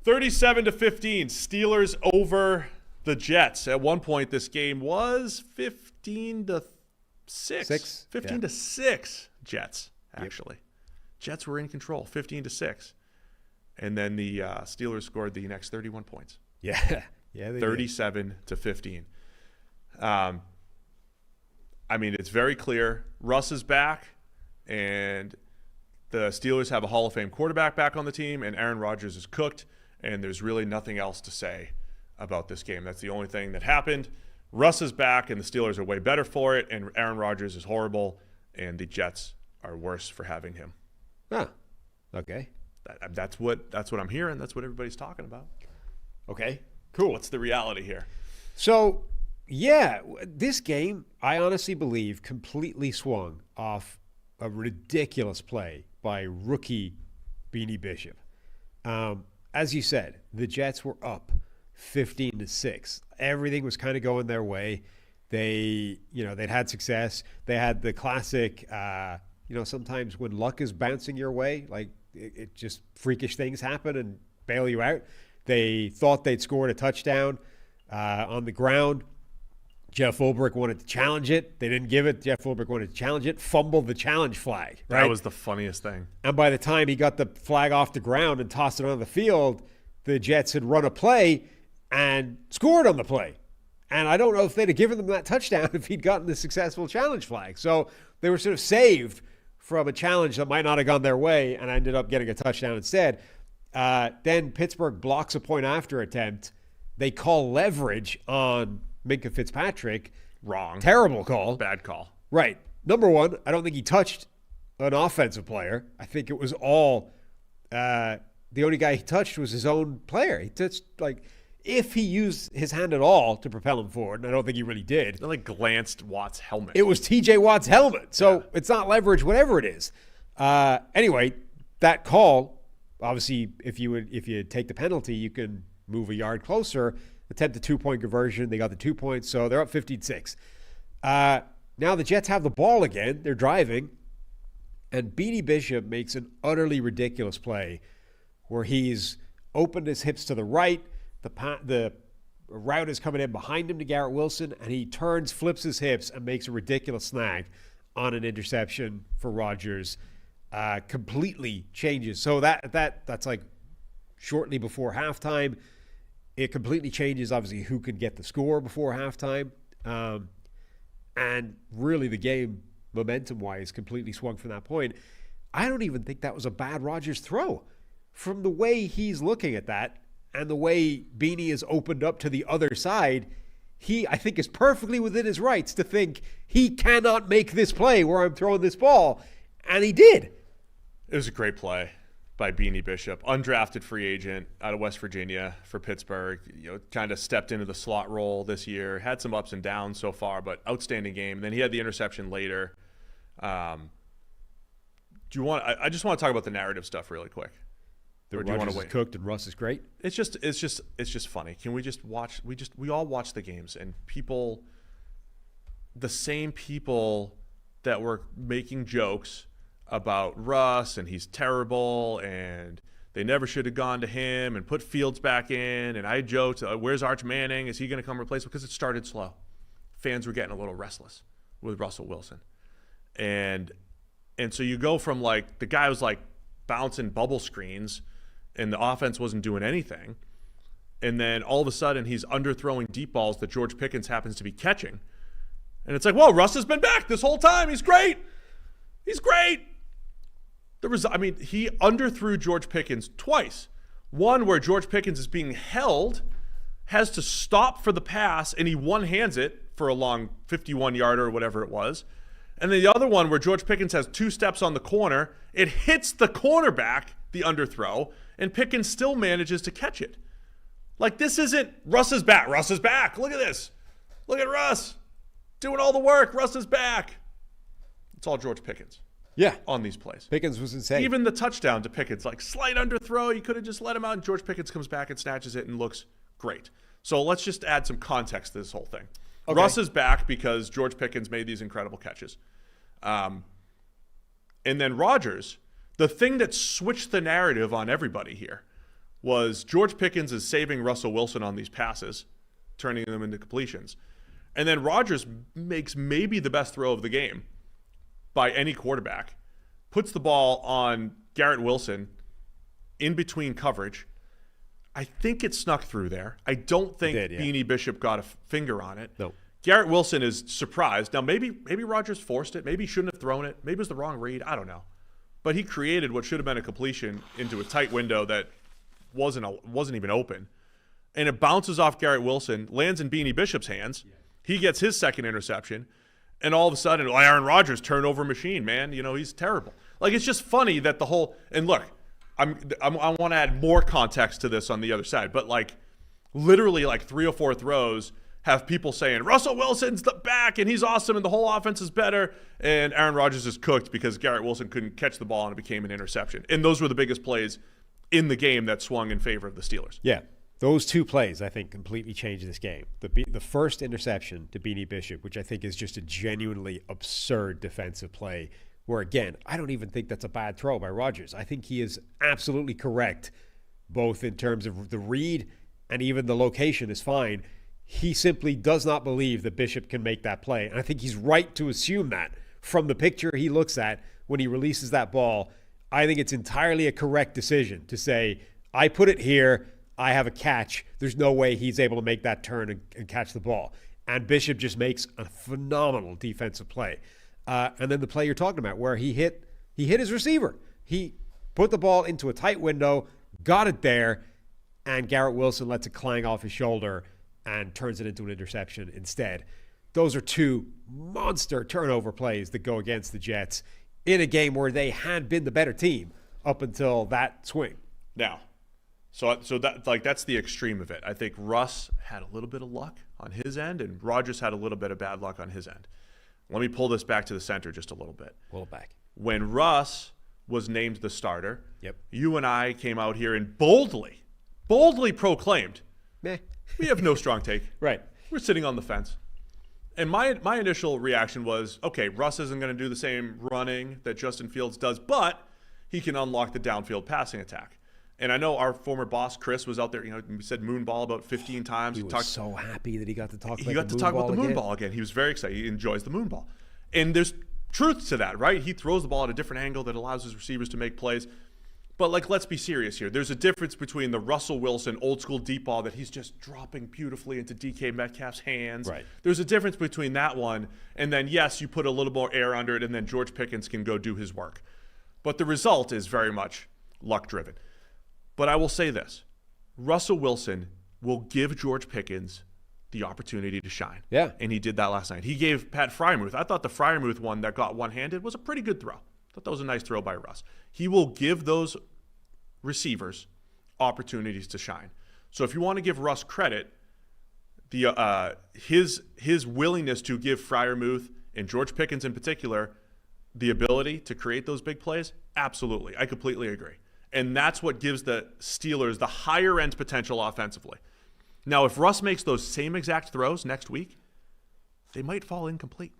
37-15, Steelers over the Jets. At one point, this game was 15-6. 15-6 Jets, actually. Yep. Jets were in control, 15-6. And then the Steelers scored the next 31 points. Yeah. 37-15. I mean, it's very clear. Russ is back, and the Steelers have a Hall of Fame quarterback back on the team, and Aaron Rodgers is cooked, and there's really nothing else to say about this game. That's the only thing that happened. Russ is back, and the Steelers are way better for it, and Aaron Rodgers is horrible, and the Jets are worse for having him. Huh. Okay. That's what I'm hearing. That's what everybody's talking about. Okay. Cool. What's the reality here? So, yeah, this game, I honestly believe, completely swung off a ridiculous play by rookie Beanie Bishop. As you said, the Jets were up 15-6. Everything was kind of going their way. They'd had success. They had the classic, sometimes when luck is bouncing your way, like it just freakish things happen and bail you out. They thought they'd scored a touchdown on the ground. Jeff Ulbrich wanted to challenge it. They didn't give it. Jeff Ulbrich wanted to challenge it, fumbled the challenge flag. Right? That was the funniest thing. And by the time he got the flag off the ground and tossed it on the field, the Jets had run a play and scored on the play. And I don't know if they'd have given them that touchdown if he'd gotten the successful challenge flag. So they were sort of saved from a challenge that might not have gone their way and ended up getting a touchdown instead. Then Pittsburgh blocks a point after attempt. They call leverage on Minkah Fitzpatrick. Wrong. Terrible call. Bad call. Right. Number one, I don't think he touched an offensive player. I think it was all the only guy he touched was his own player. He touched, if he used his hand at all to propel him forward, and I don't think he really did. They glanced Watt's helmet. It was TJ Watt's helmet. So It's not leverage, whatever it is. Anyway, that call, obviously, if you take the penalty, you can move a yard closer. Attempt a 2-point conversion. They got the 2 points, so they're up 15-6. Now the Jets have the ball again. They're driving, and Beanie Bishop makes an utterly ridiculous play where he's opened his hips to the right. The route is coming in behind him to Garrett Wilson, and he turns, flips his hips, and makes a ridiculous snag on an interception for Rodgers. Completely changes. So that's like shortly before halftime. It completely changes, obviously, who could get the score before halftime. And really the game, momentum-wise, completely swung from that point. I don't even think that was a bad Rodgers throw. From the way he's looking at that and the way Beanie is opened up to the other side, he, I think, is perfectly within his rights to think he cannot make this play where I'm throwing this ball. And he did. It was a great play by Beanie Bishop, undrafted free agent out of West Virginia for Pittsburgh. Kind of stepped into the slot role this year. Had some ups and downs so far, but outstanding game. And then he had the interception later. I just want to talk about the narrative stuff really quick. Rodgers is cooked and Russ is great. It's just funny. Can we just watch? We all watch the games, and people, the same people that were making jokes about Russ and he's terrible and they never should have gone to him and put Fields back in. And I joked, where's Arch Manning? Is he going to come replace him? Because it started slow. Fans were getting a little restless with Russell Wilson. And so you go from the guy was bouncing bubble screens and the offense wasn't doing anything. And then all of a sudden he's underthrowing deep balls that George Pickens happens to be catching. And it's whoa, Russ has been back this whole time. He's great. He's great. He underthrew George Pickens twice. One where George Pickens is being held, has to stop for the pass, and he one-hands it for a long 51-yarder or whatever it was. And then the other one where George Pickens has 2 steps on the corner, it hits the cornerback, the underthrow, and Pickens still manages to catch it. This isn't Russ is back. Russ is back. Look at this. Look at Russ doing all the work. Russ is back. It's all George Pickens. Yeah. On these plays. Pickens was insane. Even the touchdown to Pickens, slight underthrow. You could have just let him out, and George Pickens comes back and snatches it and looks great. So let's just add some context to this whole thing. Okay. Russ is back because George Pickens made these incredible catches. And then Rodgers, the thing that switched the narrative on everybody here was George Pickens is saving Russell Wilson on these passes, turning them into completions. And then Rodgers makes maybe the best throw of the game by any quarterback, puts the ball on Garrett Wilson in between coverage. I think it snuck through there. I don't think Beanie Bishop got a finger on it. No. Garrett Wilson is surprised. Now, maybe Rodgers forced it. Maybe he shouldn't have thrown it. Maybe it was the wrong read. I don't know. But he created what should have been a completion into a tight window that wasn't even open. And it bounces off Garrett Wilson, lands in Beanie Bishop's hands. He gets his second interception. And all of a sudden, Aaron Rodgers, turnover machine, man. You know, he's terrible. Like, it's just funny that the whole – and look, I want to add more context to this on the other side. But, like, literally, like, 3 or 4 throws have people saying, Russell Wilson's the back, and he's awesome, and the whole offense is better. And Aaron Rodgers is cooked because Garrett Wilson couldn't catch the ball, and it became an interception. And those were the biggest plays in the game that swung in favor of the Steelers. Yeah. Those 2 plays, I think, completely changed this game. The first interception to Beanie Bishop, which I think is just a genuinely absurd defensive play, where, again, I don't even think that's a bad throw by Rodgers. I think he is absolutely correct, both in terms of the read and even the location is fine. He simply does not believe that Bishop can make that play. And I think he's right to assume that from the picture he looks at when he releases that ball. I think it's entirely a correct decision to say, I put it here, I have a catch. There's no way he's able to make that turn and catch the ball. And Bishop just makes a phenomenal defensive play. And then the play you're talking about where he hit his receiver. He put the ball into a tight window, got it there, and Garrett Wilson lets it clang off his shoulder and turns it into an interception instead. Those are 2 monster turnover plays that go against the Jets in a game where they had been the better team up until that swing. Now, so that, like, that's the extreme of it. I think Russ had a little bit of luck on his end, and Rodgers had a little bit of bad luck on his end. Let me pull this back to the center just a little bit. Pull it back. When Russ was named the starter, yep, you and I came out here and boldly proclaimed, we have no strong take. Right. We're sitting on the fence. And my initial reaction was, okay, Russ isn't going to do the same running that Justin Fields does, but he can unlock the downfield passing attack. And I know our former boss, Chris, was out there, you know, he said moonball about 15 times. He was so happy that he got to talk about the moonball again. He got to talk about the moonball again. He was very excited. He enjoys the moonball. And there's truth to that, right? He throws the ball at a different angle that allows his receivers to make plays. But, like, let's be serious here. There's a difference between the Russell Wilson old school deep ball that he's just dropping beautifully into DK Metcalf's hands. Right. There's a difference between that one and then, yes, you put a little more air under it and then George Pickens can go do his work. But the result is very much luck driven. But I will say this. Russell Wilson will give George Pickens the opportunity to shine. Yeah. And he did that last night. He gave Pat Freiermuth. I thought the Freiermuth one that got one-handed was a pretty good throw. I thought that was a nice throw by Russ. He will give those receivers opportunities to shine. So if you want to give Russ credit, his willingness to give Freiermuth and George Pickens in particular the ability to create those big plays, absolutely. I completely agree. And that's what gives the Steelers the higher end potential offensively. Now, if Russ makes those same exact throws next week, they might fall incomplete.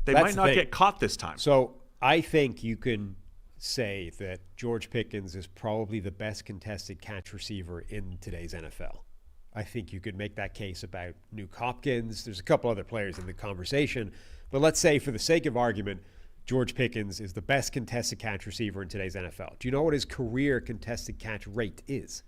They might not get caught this time. So I think you can say that George Pickens is probably the best contested catch receiver in today's NFL. I think you could make that case about Nuke Hopkins. There's a couple other players in the conversation. But let's say, for the sake of argument, George Pickens is the best contested catch receiver in today's NFL. Do you know what his career contested catch rate is?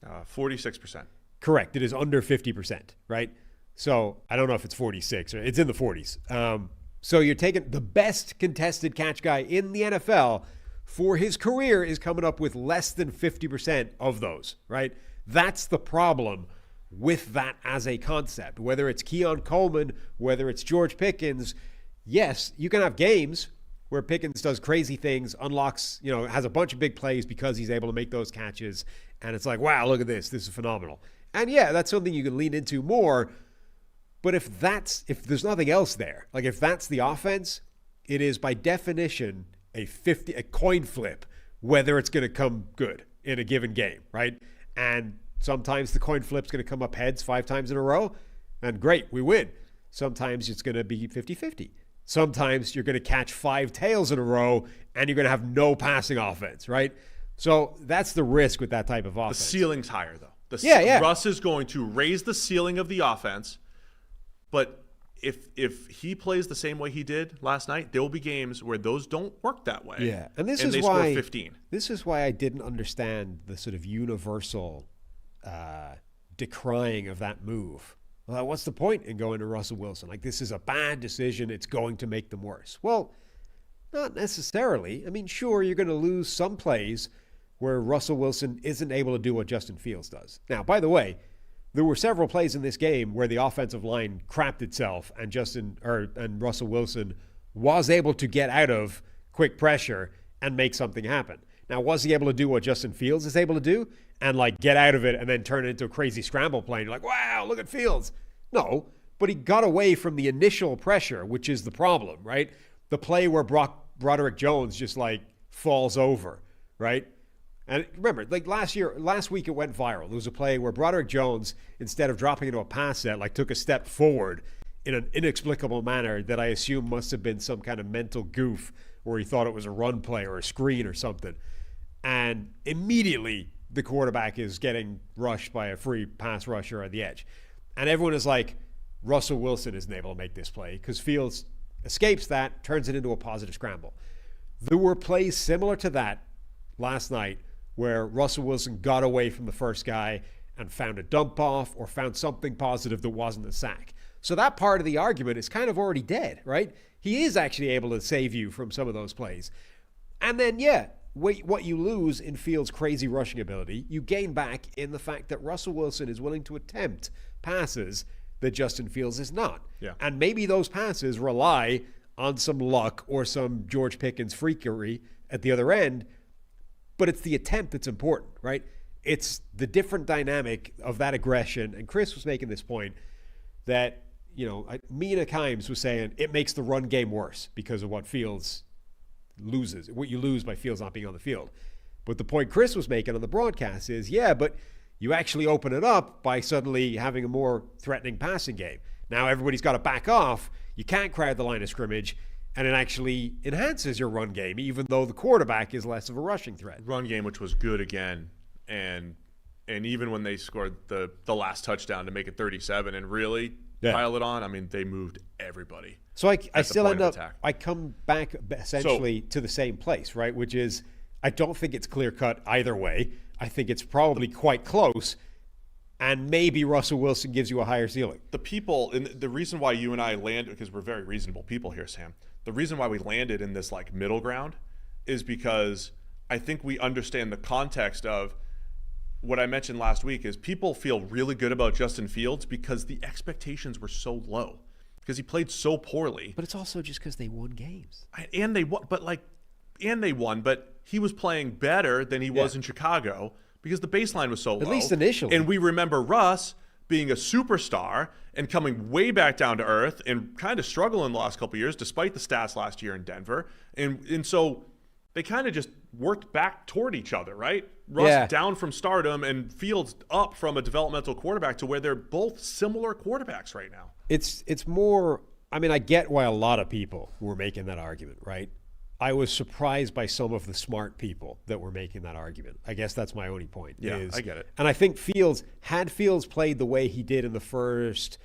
46%. Correct. It is under 50%, right? So I don't know if it's 46 or it's in the 40s. So you're taking the best contested catch guy in the NFL for his career is coming up with less than 50% of those, right? That's the problem with that as a concept. Whether it's Keon Coleman, whether it's George Pickens, yes, you can have games where Pickens does crazy things, unlocks, has a bunch of big plays because he's able to make those catches. And it's like, wow, look at this. This is phenomenal. And yeah, that's something you can lean into more. But if there's nothing else there, like if that's the offense, it is by definition a coin flip, whether it's going to come good in a given game, right? And sometimes the coin flip's going to come up heads 5 times in a row, and great, we win. Sometimes it's going to be 50-50. Sometimes you're going to catch 5 tails in a row, and you're going to have no passing offense, right? So that's the risk with that type of offense. The ceiling's higher, though. Yeah. Russ is going to raise the ceiling of the offense, but if he plays the same way he did last night, there will be games where those don't work that way. Yeah, and they score 15. This is why I didn't understand the sort of universal decrying of that move. Well, what's the point in going to Russell Wilson? Like, this is a bad decision. It's going to make them worse. Well, not necessarily. I mean, sure, you're going to lose some plays where Russell Wilson isn't able to do what Justin Fields does. Now, by the way, there were several plays in this game where the offensive line crapped itself and Russell Wilson was able to get out of quick pressure and make something happen. Now, was he able to do what Justin Fields is able to do and like get out of it and then turn it into a crazy scramble play? And you're like, wow, look at Fields. No, but he got away from the initial pressure, which is the problem, right? The play where Broderick Jones just like falls over, right? And remember, like last week it went viral. There was a play where Broderick Jones, instead of dropping into a pass set, like took a step forward in an inexplicable manner that I assume must have been some kind of mental goof where he thought it was a run play or a screen or something. And immediately the quarterback is getting rushed by a free pass rusher on the edge. And everyone is like, Russell Wilson isn't able to make this play because Fields escapes that, turns it into a positive scramble. There were plays similar to that last night where Russell Wilson got away from the first guy and found a dump off or found something positive that wasn't a sack. So that part of the argument is kind of already dead, right? He is actually able to save you from some of those plays. And then, what you lose in Fields' crazy rushing ability, you gain back in the fact that Russell Wilson is willing to attempt passes that Justin Fields is not. Yeah. And maybe those passes rely on some luck or some George Pickens freakery at the other end, but it's the attempt that's important, right? It's the different dynamic of that aggression. And Chris was making this point that, Mina Kimes was saying it makes the run game worse because of what Fields loses, what you lose by Fields not being on the field. But the point Chris was making on the broadcast is, but you actually open it up by suddenly having a more threatening passing game. Now everybody's got to back off. You can't crowd the line of scrimmage. And it actually enhances your run game, even though the quarterback is less of a rushing threat. Run game, which was good again, and even when they scored the last touchdown to make it 37 and really pile it on, I mean, they moved everybody. So I still end up, I come back essentially to the same place, right? Which is, I don't think it's clear-cut either way. I think it's probably quite close, and maybe Russell Wilson gives you a higher ceiling. The people, and the reason why you and I landed, because we're very reasonable people here, Sam, the reason why we landed in this like middle ground is because I think we understand the context of what I mentioned last week is people feel really good about Justin Fields because the expectations were so low because he played so poorly. But it's also just because they won games. And they won, but he was playing better than he was in Chicago because the baseline was so low. At least initially. And we remember Russ being a superstar and coming way back down to earth and kind of struggling the last couple of years despite the stats last year in Denver. And so they kind of just worked back toward each other, right? Russ down from stardom and Fields up from a developmental quarterback to where they're both similar quarterbacks right now. It's more, I mean, I get why a lot of people were making that argument, right? I was surprised by some of the smart people that were making that argument. I guess that's my only point. Yeah, I get it. And I think had Fields played the way he did in the first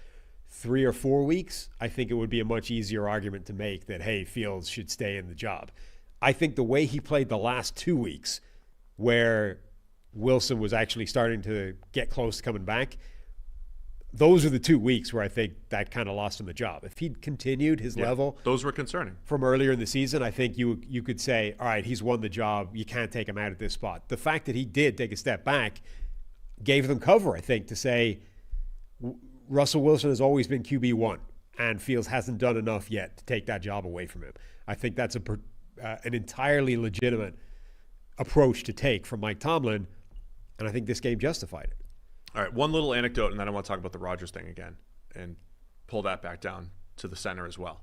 3 or 4 weeks, I think it would be a much easier argument to make that, hey, Fields should stay in the job. I think the way he played the last 2 weeks, where Wilson was actually starting to get close to coming back, those are the 2 weeks where I think that kind of lost him the job. If he'd continued his level, those were concerning from earlier in the season, I think you could say, all right, he's won the job. You can't take him out at this spot. The fact that he did take a step back gave them cover, I think, to say Russell Wilson has always been QB1 and Fields hasn't done enough yet to take that job away from him. I think that's an entirely legitimate approach to take from Mike Tomlin, and I think this game justified it. All right, one little anecdote, and then I want to talk about the Rodgers thing again and pull that back down to the center as well.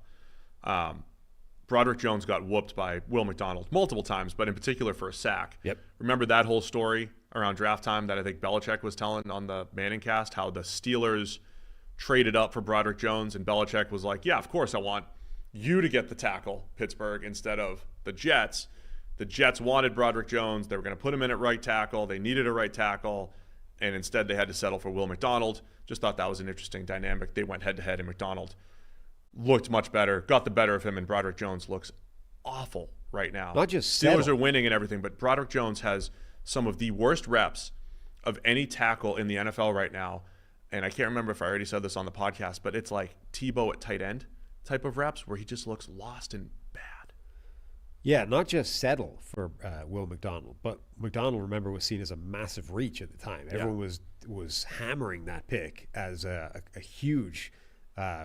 Broderick Jones got whooped by Will McDonald multiple times, but in particular for a sack. Yep. Remember that whole story around draft time that I think Belichick was telling on the Manning cast, how the Steelers traded up for Broderick Jones, and Belichick was like, yeah, of course I want you to get the tackle, Pittsburgh, instead of the Jets, The Jets wanted Broderick Jones. They were going to put him in at right tackle. They needed a right tackle, and instead they had to settle for Will McDonald. Just thought that was an interesting dynamic. They went head-to-head, and McDonald looked much better, got the better of him, and Broderick Jones looks awful right now. Not just Steelers are winning and everything, but Broderick Jones has some of the worst reps of any tackle in the NFL right now. And I can't remember if I already said this on the podcast, but it's like Tebow at tight end type of reps where he just looks lost and bad. Yeah, not just settle for Will McDonald, but McDonald, remember, was seen as a massive reach at the time. Everyone was hammering that pick as a huge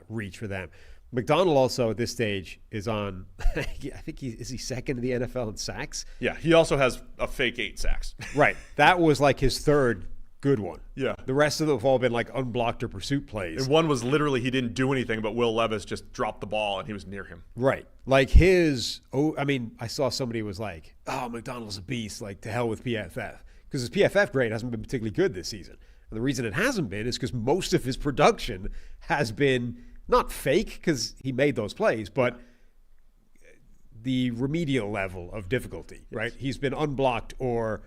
reach for them. McDonald also at this stage is on, I think is he second in the NFL in sacks? Yeah, he also has a fake 8 sacks. Right. That was like his third good one. Yeah. The rest of them have all been like unblocked or pursuit plays. And one was literally he didn't do anything, but Will Levis just dropped the ball and he was near him. Right. Like I saw somebody was like, oh, McDonald's a beast, like to hell with PFF. Because his PFF grade hasn't been particularly good this season. And the reason it hasn't been is because most of his production has been not fake, because he made those plays, but the remedial level of difficulty, right? He's been unblocked or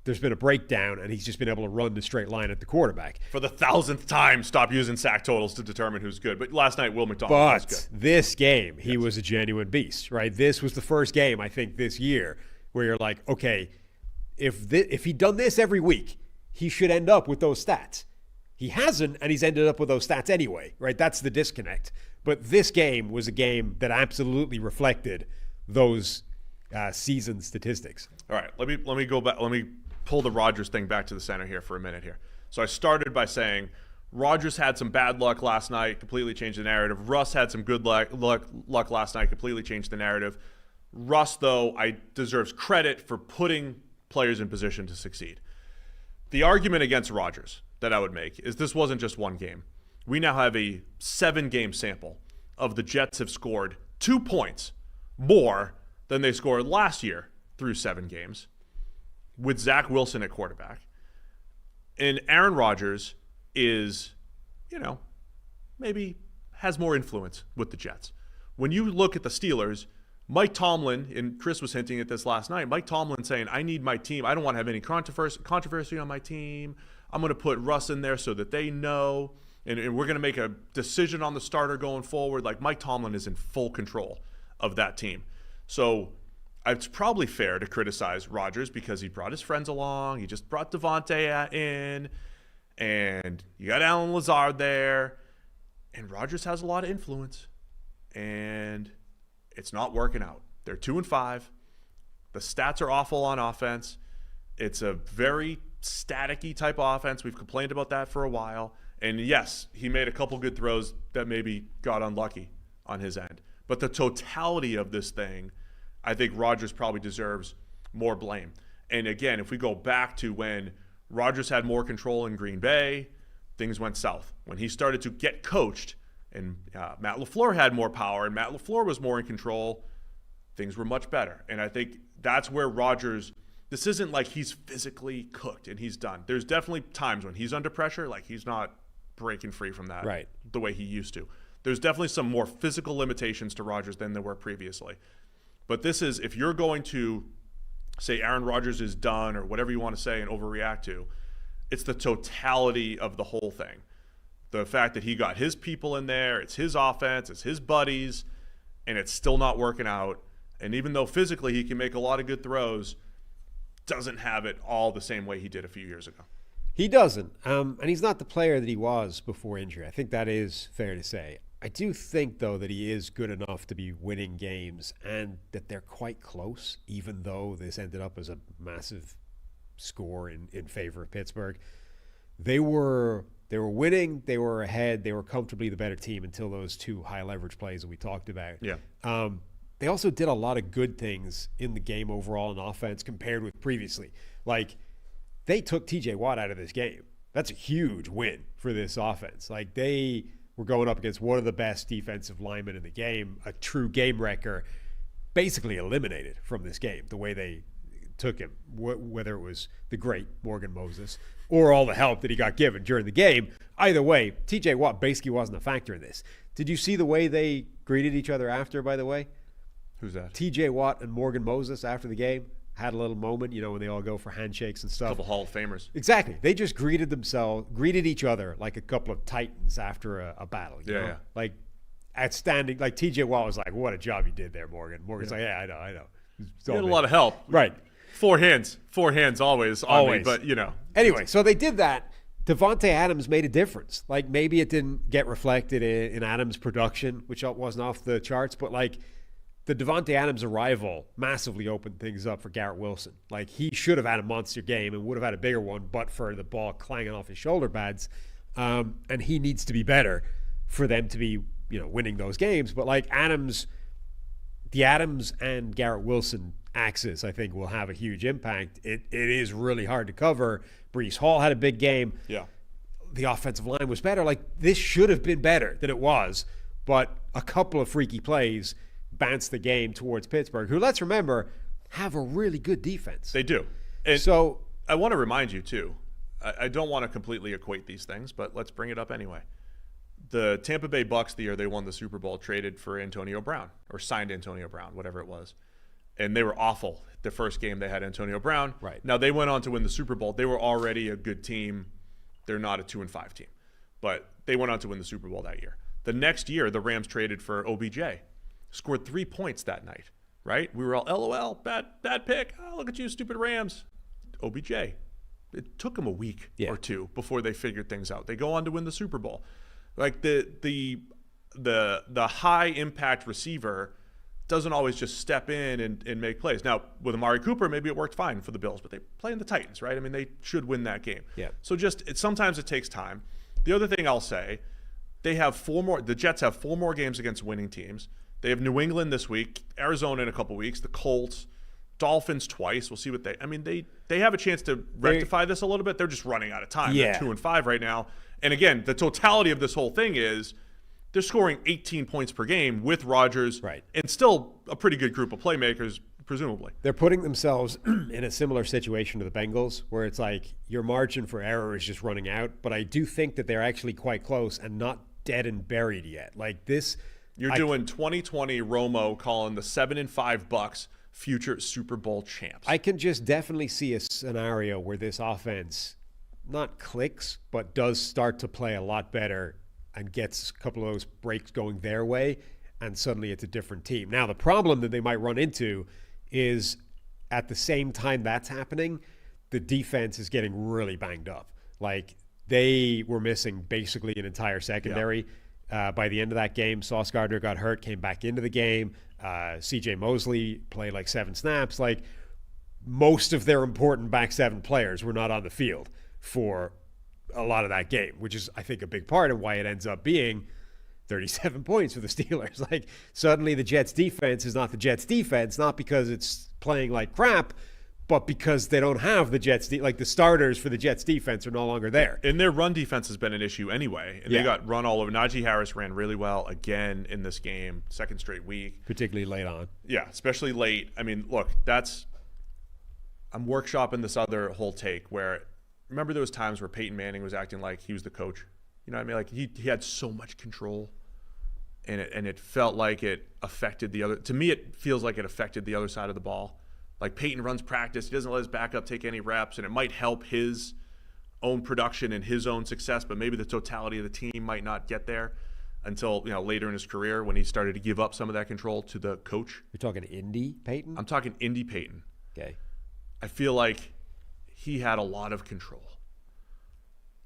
there's been a breakdown and he's just been able to run the straight line at the quarterback. For the 1,000th time, stop using sack totals to determine who's good. But last night, Will McDonald was good. But this game, he was a genuine beast, right? This was the first game, I think, this year where you're like, okay, if he'd done this every week, he should end up with those stats. He hasn't, and he's ended up with those stats anyway, right? That's the disconnect. But this game was a game that absolutely reflected those season statistics. All right, let me go back. Let me pull the Rodgers thing back to the center here for a minute here. So I started by saying Rodgers had some bad luck last night, completely changed the narrative. Russ had some good luck last night, completely changed the narrative. Russ, though, deserves credit for putting players in position to succeed. The argument against Rodgers that I would make is this wasn't just one game. We now have a 7-game sample of the Jets have scored 2 points more than they scored last year through 7 games with Zach Wilson at quarterback. And Aaron Rodgers is, maybe has more influence with the Jets. When you look at the Steelers, Mike Tomlin, and Chris was hinting at this last night, Mike Tomlin saying, I need my team. I don't want to have any controversy on my team. I'm going to put Russ in there so that they know, and we're going to make a decision on the starter going forward. Like, Mike Tomlin is in full control of that team. So it's probably fair to criticize Rodgers because he brought his friends along. He just brought Devonte in, and you got Alan Lazard there, and Rodgers has a lot of influence, and it's not working out. They're 2-5. The stats are awful on offense. It's a very staticky type of offense. We've complained about that for a while. And yes, he made a couple good throws that maybe got unlucky on his end. But the totality of this thing, I think Rodgers probably deserves more blame. And again, if we go back to when Rodgers had more control in Green Bay, things went south. When he started to get coached and Matt LaFleur had more power and Matt LaFleur was more in control, things were much better. And I think that's where Rodgers, this isn't like he's physically cooked and he's done. There's definitely times when he's under pressure, like he's not breaking free from that right the way he used to. There's definitely some more physical limitations to Rodgers than there were previously. But this is, if you're going to say Aaron Rodgers is done or whatever you want to say and overreact to, it's the totality of the whole thing. The fact that he got his people in there, it's his offense, it's his buddies, and it's still not working out. And even though physically he can make a lot of good throws, doesn't have it all the same way he did a few years ago. He doesn't. And he's not the player that he was before injury. I think that is fair to say. I do think, though, that he is good enough to be winning games and that they're quite close, even though this ended up as a massive score in favor of Pittsburgh. They were winning, they were ahead, they were comfortably the better team until those 2 high leverage plays that we talked about. Yeah. They also did a lot of good things in the game overall in offense compared with previously. Like, they took TJ Watt out of this game. That's a huge win for this offense. Like, they were going up against one of the best defensive linemen in the game, a true game wrecker, basically eliminated from this game, the way they took him, whether it was the great Morgan Moses or all the help that he got given during the game. Either way, TJ Watt basically wasn't a factor in this. Did you see the way they greeted each other after, by the way? Who's that? TJ Watt and Morgan Moses after the game had a little moment, when they all go for handshakes and stuff. A couple Hall of Famers. Exactly. They just greeted each other like a couple of titans after a battle. You know? Yeah. Like outstanding. Like TJ Watt was like, "What a job you did there, Morgan." Morgan's like, "Yeah, I know." You had a lot of help. Right. Four hands always on me, but Anyway, so they did that. Devante Adams made a difference. Like maybe it didn't get reflected in Adams' production, which wasn't off the charts, but like the Devante Adams arrival massively opened things up for Garrett Wilson. Like he should have had a monster game and would have had a bigger one, but for the ball clanging off his shoulder pads. And he needs to be better for them to be, winning those games. But like the Adams and Garrett Wilson axis, I think, will have a huge impact. It is really hard to cover. Breece Hall had a big game. Yeah. The offensive line was better. Like this should have been better than it was, but a couple of freaky plays bounced the game towards Pittsburgh, who, let's remember, have a really good defense. They do. And so I want to remind you, too, I don't want to completely equate these things, but let's bring it up anyway. The Tampa Bay Bucks, the year they won the Super Bowl, traded for Antonio Brown, or signed Antonio Brown, whatever it was. And they were awful the first game they had Antonio Brown. Right. Now, they went on to win the Super Bowl. They were already a good team. They're not a 2-5 team. But they went on to win the Super Bowl that year. The next year, the Rams traded for OBJ. Scored 3 points that night, right? We were all, LOL, bad pick. Oh, look at you, stupid Rams. OBJ. It took them a week or two before they figured things out. They go on to win the Super Bowl. Like the high impact receiver doesn't always just step in and make plays. Now, with Amari Cooper, maybe it worked fine for the Bills, but they play in the Titans, right? I mean, they should win that game. Yeah. So sometimes it takes time. The other thing I'll say, the Jets have 4 more games against winning teams. They have New England this week, Arizona in a couple weeks, the Colts, Dolphins twice. We'll see what they have a chance to rectify this a little bit. They're just running out of time. Yeah. They're 2-5 right now. And again, the totality of this whole thing is they're scoring 18 points per game with Rodgers, right, and still a pretty good group of playmakers, presumably. They're putting themselves in a similar situation to the Bengals, where it's like your margin for error is just running out. But I do think that they're actually quite close and not dead and buried yet. Like this. You're doing 2020 Romo calling the 7-5 Bucks future Super Bowl champs. I can just definitely see a scenario where this offense not clicks, but does start to play a lot better and gets a couple of those breaks going their way, and suddenly it's a different team. Now, the problem that they might run into is at the same time that's happening, the defense is getting really banged up. Like they were missing basically an entire secondary. Yeah. By the end of that game, Sauce Gardner got hurt, came back into the game. C.J. Mosley played like 7 snaps. Like most of their important back 7 players were not on the field for a lot of that game, which is, I think, a big part of why it ends up being 37 points for the Steelers. Like suddenly the Jets defense is not the Jets defense, not because it's playing like crap, but because they don't have the Jets, like the starters for the Jets defense are no longer there. And their run defense has been an issue anyway. And they got run all over. Najee Harris ran really well again in this game, second straight week. Particularly late on. Yeah, especially late. I mean, look, I'm workshopping this other whole take where, remember there was times where Peyton Manning was acting like he was the coach? You know what I mean? Like he had so much control. And it felt like it affected the other. To me, it feels like it affected the other side of the ball. Like Peyton runs practice, he doesn't let his backup take any reps, and it might help his own production and his own success, but maybe the totality of the team might not get there until later in his career when he started to give up some of that control to the coach. You're talking Indy Peyton? I'm talking Indy Peyton. Okay. I feel like he had a lot of control.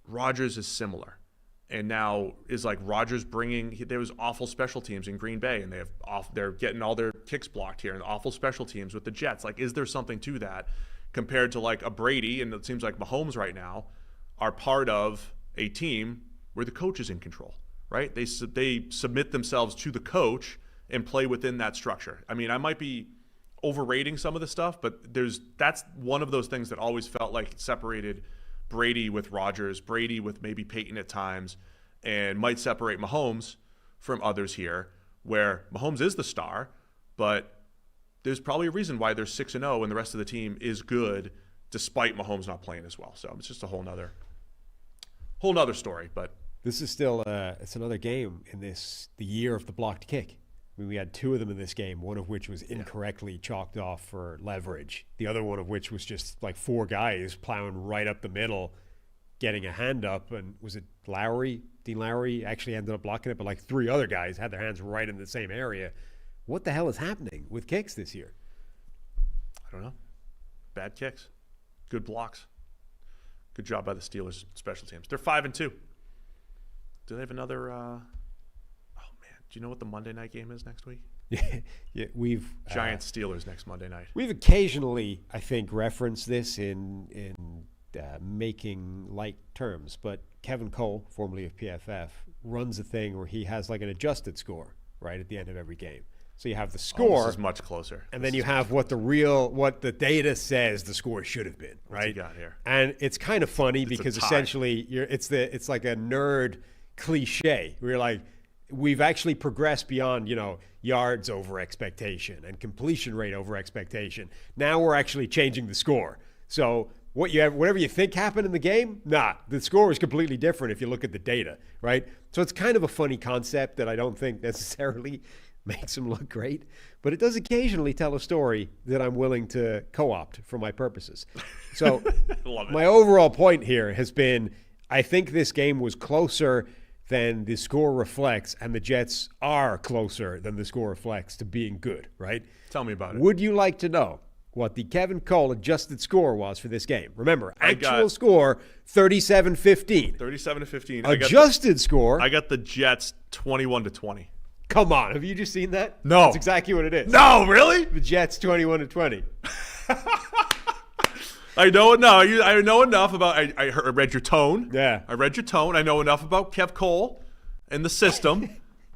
Rodgers is similar. And now is like Rodgers there was awful special teams in Green Bay, and they're getting all their kicks blocked here, and awful special teams with the Jets. Like, is there something to that compared to like a Brady, and it seems like Mahomes right now are part of a team where the coach is in control, right? They submit themselves to the coach and play within that structure. I mean, I might be overrating some of the stuff, but that's one of those things that always felt like it separated Brady with Rodgers, Brady with maybe Peyton at times, and might separate Mahomes from others here, where Mahomes is the star, but there's probably a reason why they're 6-0 and the rest of the team is good despite Mahomes not playing as well. So it's just a whole nother story. But this is still it's another game in the year of the blocked kick. I mean, we had 2 of them in this game, one of which was incorrectly chalked off for leverage. The other one of which was just like 4 guys plowing right up the middle, getting a hand up. And was it Lowry? Dean Lowry actually ended up blocking it, but like 3 other guys had their hands right in the same area. What the hell is happening with kicks this year? I don't know. Bad kicks. Good blocks. Good job by the Steelers special teams. They're 5-2. Do they have another... Do you know what the Monday night game is next week? Yeah, we've Giants Steelers next Monday night. We've occasionally, I think, referenced this in making light terms, but Kevin Cole, formerly of PFF, runs a thing where he has like an adjusted score right at the end of every game. So you have the score, this is much closer, and then you have what the data says the score should have been. Right? What's he got here? And it's kind of funny because essentially it's like a nerd cliche. We're like, we've actually progressed beyond, yards over expectation and completion rate over expectation. Now we're actually changing the score. So whatever you think happened in the game, the score is completely different if you look at the data, right? So it's kind of a funny concept that I don't think necessarily makes them look great, but it does occasionally tell a story that I'm willing to co-opt for my purposes. So my overall point here has been, I think this game was closer than the score reflects, and the Jets are closer than the score reflects to being good, right? Tell me about it. Would you like to know what the Kevin Cole adjusted score was for this game? Remember, actual score, 37-15. 37-15. Adjusted score. I got the Jets 21-20. Come on, have you just seen that? No. That's exactly what it is. No, really? The Jets 21-20. I know enough about. I read your tone. Yeah. I read your tone. I know enough about Kev Cole and the system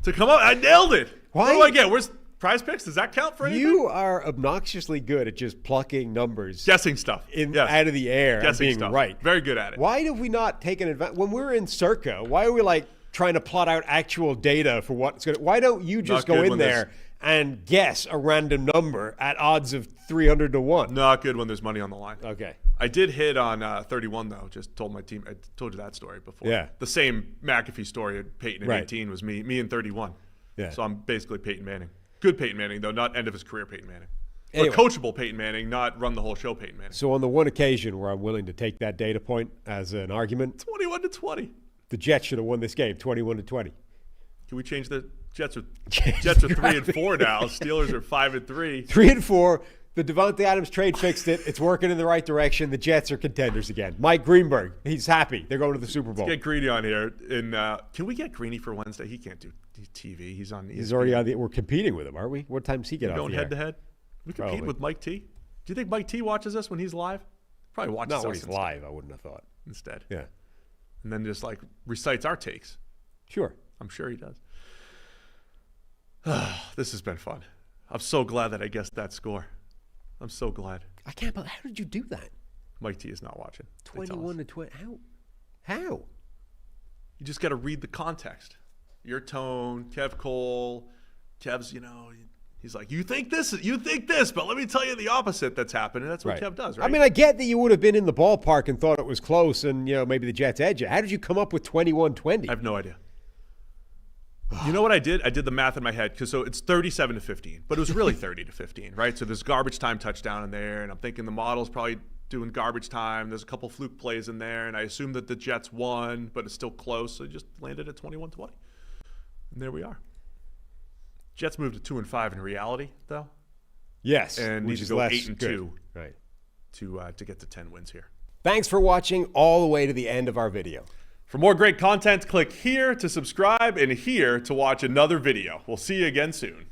to come up. I nailed it. Why? What do I get? Where's Prize Picks? Does that count for anything? You are obnoxiously good at just plucking numbers, guessing stuff out of the air, guessing and being stuff. right. Very good at it. Why have we not taken advantage? When we're in Circa, why are we like trying to plot out actual data for what's going to? Why don't you just go in there and guess a random number at odds of 300 to 1? Not good when there's money on the line. Okay. I did hit on 31 though. Just told my team. I told you that story before. Yeah. The same McAfee story at Peyton at 18 was me and 31. Yeah. So I'm basically Peyton Manning. Good Peyton Manning though, not end of his career Peyton Manning. Anyway. But coachable Peyton Manning, not run the whole show Peyton Manning. So on the one occasion where I'm willing to take that data point as an argument, 21-20. The Jets should have won this game 21-20. Can we change the Jets are 3-4 now. Steelers are 5-3. 3-4. The Devante Adams trade fixed it. It's working in the right direction. The Jets are contenders again. Mike Greenberg, he's happy. They're going to the Super Bowl. Let's get Greeny on here. Can we get Greeny for Wednesday? He can't do TV. He's on. He's already on the. We're competing with him, aren't we? What time does he get off the air? Going head to head. We compete with Mike T. Do you think Mike T watches us when he's live? Probably watches us. Not when he's live. I wouldn't have thought. Instead. Yeah. And then just like recites our takes. Sure. I'm sure he does. This has been fun. I'm so glad that I guessed that score. I'm so glad. I can't believe. How did you do that? Mike T is not watching. 21-20. How? You just got to read the context. Your tone, Kev Cole, Kev's, he's like, you think this, but let me tell you the opposite that's happening. That's what Kev does, right? I mean, I get that you would have been in the ballpark and thought it was close and, maybe the Jets edge it. How did you come up with 21-20? I have no idea. You know what I did? I did the math in my head so it's 37-15, but it was really 30-15, right? So there's garbage time touchdown in there, and I'm thinking the model's probably doing garbage time. There's a couple fluke plays in there, and I assumed that the Jets won, but it's still close, so it just landed at 21-20. And there we are. Jets moved to 2-5 in reality, though. Yes, and need to go 8-2, right, to get to 10 wins here. Thanks for watching all the way to the end of our video. For more great content, click here to subscribe and here to watch another video. We'll see you again soon.